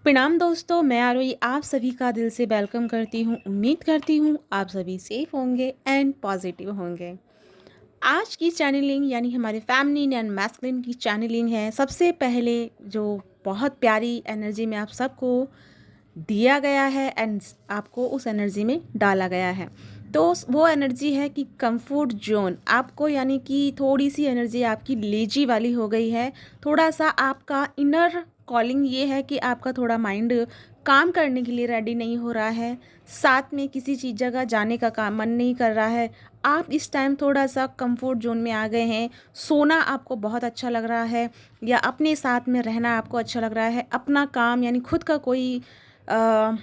प्रणाम दोस्तों, मैं आरोही आप सभी का दिल से वेलकम करती हूँ। उम्मीद करती हूँ आप सभी सेफ होंगे एंड पॉजिटिव होंगे। आज की चैनलिंग यानी हमारे फेमिनिन एंड मैस्कुलिन की चैनलिंग है। सबसे पहले जो बहुत प्यारी एनर्जी में आप सबको दिया गया है एंड आपको उस एनर्जी में डाला गया है। तो वो एनर्जी है कि कंफर्ट जोन आपको, यानी कि थोड़ी सी एनर्जी आपकी लेजी वाली हो गई है। थोड़ा सा आपका इनर कॉलिंग ये है कि आपका थोड़ा माइंड काम करने के लिए रेडी नहीं हो रहा है। साथ में किसी चीज़ जगह जाने का काम मन नहीं कर रहा है। आप इस टाइम थोड़ा सा कंफर्ट जोन में आ गए हैं। सोना आपको बहुत अच्छा लग रहा है या अपने साथ में रहना आपको अच्छा लग रहा है। अपना काम यानी खुद का कोई अ,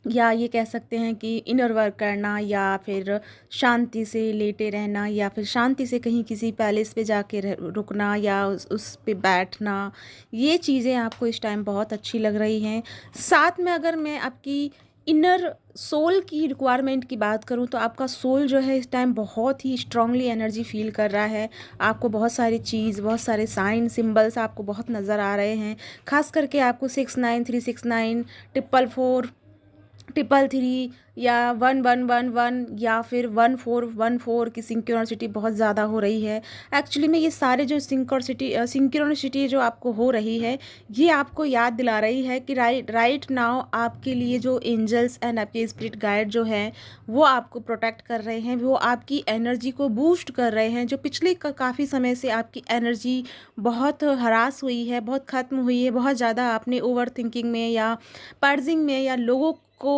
या ये कह सकते हैं कि इनर वर्क करना, या फिर शांति से लेटे रहना, या फिर शांति से कहीं किसी पैलेस पे जाके रुकना, या उस पे बैठना, ये चीज़ें आपको इस टाइम बहुत अच्छी लग रही हैं। साथ में अगर मैं आपकी इनर सोल की रिक्वायरमेंट की बात करूं तो आपका सोल जो है इस टाइम बहुत ही स्ट्रांगली एनर्जी फील कर रहा है। आपको बहुत सारी चीज़, बहुत सारे साइन सिंबल्स आपको बहुत नज़र आ रहे हैं। खास करके आपको 69369 444 333 या 1111 या फिर 1414 की सिंक्रोनिसिटी बहुत ज़्यादा हो रही है। एक्चुअली में ये सारे जो सिंक्रोनिसिटी जो आपको हो रही है, ये आपको याद दिला रही है कि राइट नाउ आपके लिए जो एंजल्स एंड आपके स्पिरिट गाइड जो हैं वो आपको प्रोटेक्ट कर रहे हैं। वो आपकी एनर्जी को बूस्ट कर रहे हैं। जो पिछले काफ़ी समय से आपकी एनर्जी बहुत हरास हुई है, बहुत ख़त्म हुई है, बहुत ज़्यादा आपने ओवर थिंकिंग में या पर्जिंग में या लोगों को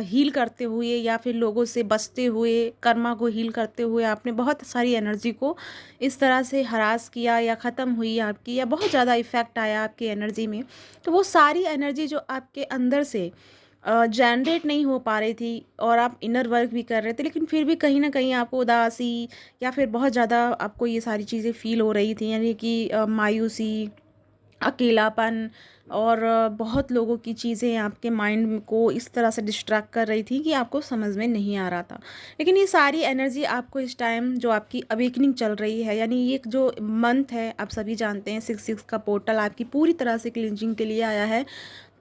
हील करते हुए या फिर लोगों से बचते हुए, कर्मा को हील करते हुए आपने बहुत सारी एनर्जी को इस तरह से हरास किया या ख़त्म हुई आपकी, या बहुत ज़्यादा इफ़ेक्ट आया आपकी एनर्जी में। तो वो सारी एनर्जी जो आपके अंदर से जनरेट नहीं हो पा रही थी और आप इनर वर्क भी कर रहे थे, लेकिन फिर भी कहीं ना कहीं आपको उदासी या फिर बहुत ज़्यादा आपको ये सारी चीज़ें फील हो रही थी, यानी कि मायूसी, अकेलापन, और बहुत लोगों की चीज़ें आपके माइंड को इस तरह से डिस्ट्रैक्ट कर रही थी कि आपको समझ में नहीं आ रहा था। लेकिन ये सारी एनर्जी आपको इस टाइम जो आपकी अवेकनिंग चल रही है, यानी ये जो मंथ है, आप सभी जानते हैं 6/6 का पोर्टल आपकी पूरी तरह से क्लिनजिंग के लिए आया है।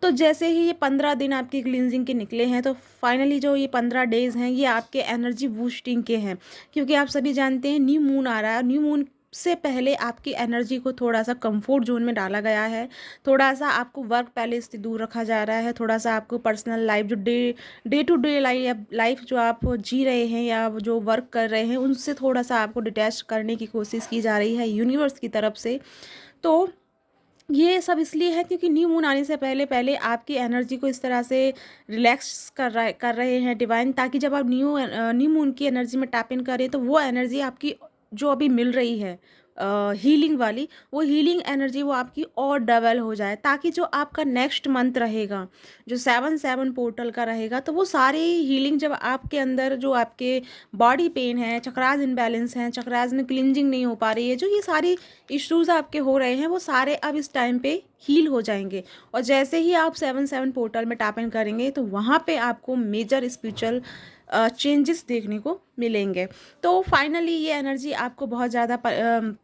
तो जैसे ही ये 15 दिन आपकी क्लिनजिंग के निकले हैं, तो फाइनली जो ये 15 डेज़ हैं ये आपके एनर्जी बूस्टिंग के हैं। क्योंकि आप सभी जानते हैं न्यू मून आ रहा है। न्यू मून से पहले आपकी एनर्जी को थोड़ा सा कंफर्ट जोन में डाला गया है। थोड़ा सा आपको वर्क पैलेस से दूर रखा जा रहा है। थोड़ा सा आपको पर्सनल लाइफ जो डे टू डे लाइफ जो आप जी रहे हैं या जो वर्क कर रहे हैं, उनसे थोड़ा सा आपको डिटैच करने की कोशिश की जा रही है यूनिवर्स की तरफ से। तो ये सब इसलिए है क्योंकि न्यू मून आने से पहले पहले आपकी एनर्जी को इस तरह से रिलैक्स कर रहे हैं डिवाइन, ताकि जब आप न्यू मून की एनर्जी में टैप इन करें तो वो एनर्जी आपकी जो अभी मिल रही है हीलिंग वाली, वो हीलिंग एनर्जी वो आपकी और डबल हो जाए, ताकि जो आपका नेक्स्ट मंथ रहेगा, जो 7/7 पोर्टल का रहेगा, तो वो सारी हीलिंग जब आपके अंदर जो आपके बॉडी पेन है, चक्रास इनबैलेंस हैं, चक्रास में क्लिनजिंग नहीं हो पा रही है, जो ये सारी इश्यूज आपके हो रहे हैं, वो सारे अब इस टाइम पे हील हो जाएंगे। और जैसे ही आप 7/7 पोर्टल में टैप इन करेंगे तो वहाँ पे आपको मेजर स्पिरिचुअल चेंजेस देखने को मिलेंगे। तो फाइनली ये एनर्जी आपको बहुत ज़्यादा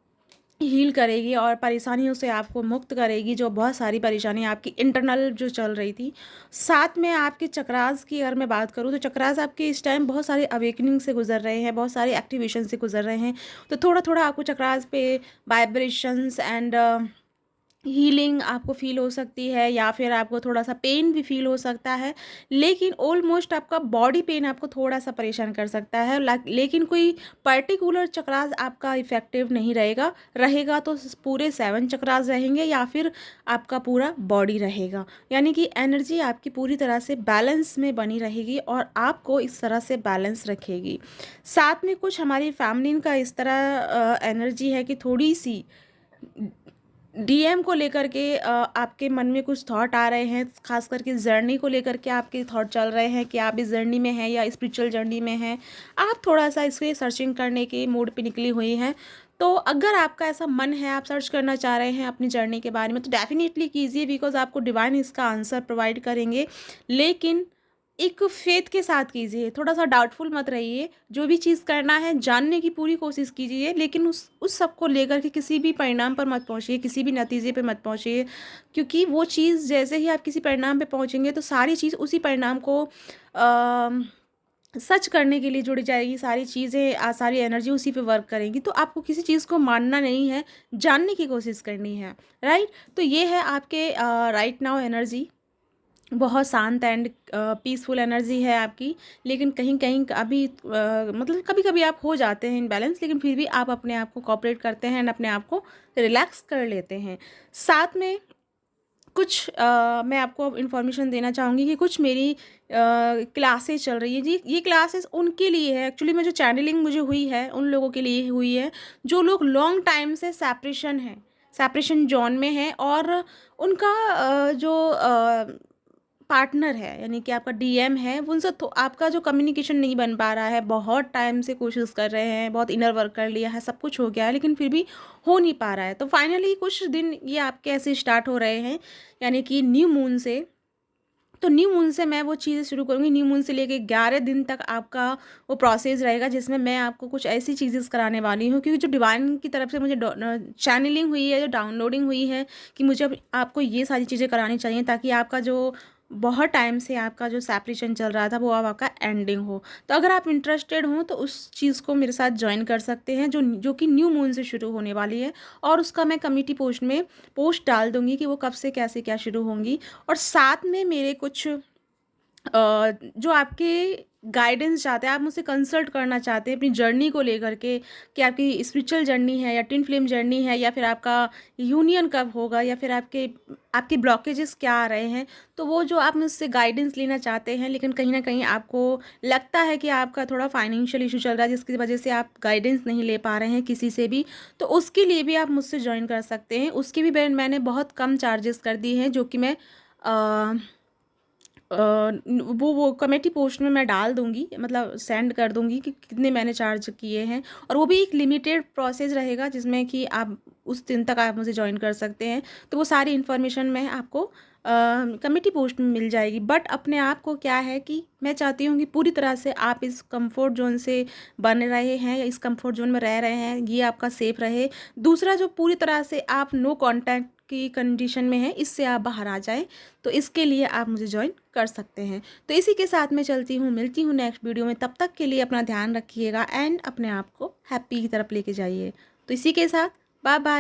हील करेगी और परेशानियों से आपको मुक्त करेगी, जो बहुत सारी परेशानी आपकी इंटरनल जो चल रही थी। साथ में आपके चक्रास की अगर मैं बात करूँ तो चक्रास आपके इस टाइम बहुत सारे अवेकनिंग से गुजर रहे हैं, बहुत सारे एक्टिवेशन से गुजर रहे हैं। तो थोड़ा थोड़ा आपको चक्रास पे वाइब्रेशंस एंड हीलिंग आपको फील हो सकती है, या फिर आपको थोड़ा सा पेन भी फील हो सकता है। लेकिन ऑलमोस्ट आपका बॉडी पेन आपको थोड़ा सा परेशान कर सकता है, लेकिन कोई पर्टिकुलर चक्रास आपका इफेक्टिव नहीं रहेगा। रहेगा तो पूरे 7 चक्रास रहेंगे या फिर आपका पूरा बॉडी रहेगा, यानी कि एनर्जी आपकी पूरी तरह से बैलेंस में बनी रहेगी और आपको इस तरह से बैलेंस रखेगी। साथ में कुछ हमारी फैमिली का इस तरह एनर्जी है कि थोड़ी सी डीएम को लेकर के आपके मन में कुछ थॉट आ रहे हैं, खास करके जर्नी को लेकर के आपके थॉट चल रहे हैं कि आप इस जर्नी में हैं या स्पिरिचुअल जर्नी में हैं। आप थोड़ा सा इसके सर्चिंग करने के मूड पे निकली हुई हैं। तो अगर आपका ऐसा मन है, आप सर्च करना चाह रहे हैं अपनी जर्नी के बारे में, तो डेफिनेटली कीजिए, बिकॉज आपको डिवाइन इसका आंसर प्रोवाइड करेंगे। लेकिन एक फ़ेथ के साथ कीजिए, थोड़ा-सा डाउटफुल मत रहिए। जो भी चीज़ करना है जानने की पूरी कोशिश कीजिए, लेकिन उस सब को लेकर के किसी भी परिणाम पर मत पहुँचिए, किसी भी नतीजे पे मत पहुँचिए। क्योंकि वो चीज़ जैसे ही आप किसी परिणाम पे पहुँचेंगे तो सारी चीज़ उसी परिणाम को सच करने के लिए जुड़ जाएगी, सारी चीज़ें सारी एनर्जी उसी पे वर्क करेंगी। तो आपको किसी चीज़ को मानना नहीं है, जानने की कोशिश करनी है, राइट? तो ये है आपके राइट नाउ एनर्जी। बहुत शांत एंड पीसफुल एनर्जी है आपकी। लेकिन कहीं-कहीं अभी मतलब कभी-कभी आप हो जाते हैं इम्बैलेंस, लेकिन फिर भी आप अपने आप को कोऑपरेट करते हैं एंड अपने आप को रिलैक्स कर लेते हैं। साथ में कुछ मैं आपको अब इन्फॉर्मेशन देना चाहूँगी कि कुछ मेरी क्लासेस चल रही हैं जी। ये क्लासेस उनके लिए है एक्चुअली, में जो चैनलिंग मुझे हुई है उन लोगों के लिए हुई है जो लोग लॉन्ग टाइम से सेपरेशन ज़ोन में हैं, और उनका जो पार्टनर है यानी कि आपका डीएम है, उनसे तो आपका जो कम्युनिकेशन नहीं बन पा रहा है, बहुत टाइम से कोशिश कर रहे हैं, बहुत इनर वर्क कर लिया है, सब कुछ हो गया है, लेकिन फिर भी हो नहीं पा रहा है। तो फाइनली कुछ दिन ये आपके ऐसे स्टार्ट हो रहे हैं, यानी कि न्यू मून से। तो न्यू मून से मैं वो चीज़ें शुरू करूँगी। न्यू मून से लेके 11 दिन तक आपका वो प्रोसेस रहेगा, जिसमें मैं आपको कुछ ऐसी चीज़ें कराने वाली हूँ, क्योंकि जो डिवाइन की तरफ से मुझे चैनलिंग हुई है, जो डाउनलोडिंग हुई है कि मुझे अब आपको ये सारी चीज़ें करानी चाहिए, ताकि आपका जो बहुत टाइम से आपका जो सेपरेशन चल रहा था वो अब आपका एंडिंग हो। तो अगर आप इंटरेस्टेड हों तो उस चीज़ को मेरे साथ ज्वाइन कर सकते हैं, जो कि न्यू मून से शुरू होने वाली है, और उसका मैं कम्युनिटी पोस्ट में पोस्ट डाल दूँगी कि वो कब से कैसे क्या शुरू होंगी। और साथ में मेरे कुछ जो आपके गाइडेंस चाहते हैं, आप मुझसे कंसल्ट करना चाहते हैं अपनी जर्नी को लेकर के, कि आपकी स्पिरिचुअल जर्नी है या ट्विन फ्लेम जर्नी है, या फिर आपका यूनियन कब होगा, या फिर आपके आपके ब्लॉकेजेस क्या आ रहे हैं। तो वो जो आप मुझसे गाइडेंस लेना चाहते हैं, लेकिन कहीं ना कहीं आपको लगता है कि आपका थोड़ा फाइनेंशियल इशू चल रहा है जिसकी वजह से आप गाइडेंस नहीं ले पा रहे हैं किसी से भी, तो उसके लिए भी आप मुझसे ज्वाइन कर सकते हैं। उसकी भी मैंने बहुत कम चार्जेस कर दी हैं, जो कि मैं वो कमेटी पोस्ट में मैं डाल दूँगी, मतलब सेंड कर दूँगी कि कितने मैंने चार्ज किए हैं। और वो भी एक लिमिटेड प्रोसेस रहेगा, जिसमें कि आप उस दिन तक आप मुझे जॉइन कर सकते हैं। तो वो सारी इन्फॉर्मेशन मैं आपको कमेटी पोस्ट में मिल जाएगी। बट अपने आप को क्या है कि मैं चाहती हूँ कि पूरी तरह से आप इस कंफर्ट जोन से बन रहे हैं, या इस कंफर्ट जोन में रह रहे हैं, ये आपका सेफ रहे। दूसरा, जो पूरी तरह से आप नो कांटेक्ट की कंडीशन में है, इससे आप बाहर आ जाएं। तो इसके लिए आप मुझे ज्वाइन कर सकते हैं। तो इसी के साथ मैं चलती हूँ, मिलती हूँ नेक्स्ट वीडियो में। तब तक के लिए अपना ध्यान रखिएगा एंड अपने आप को हैप्पी की तरफ लेके जाइए। तो इसी के साथ बाय बाय।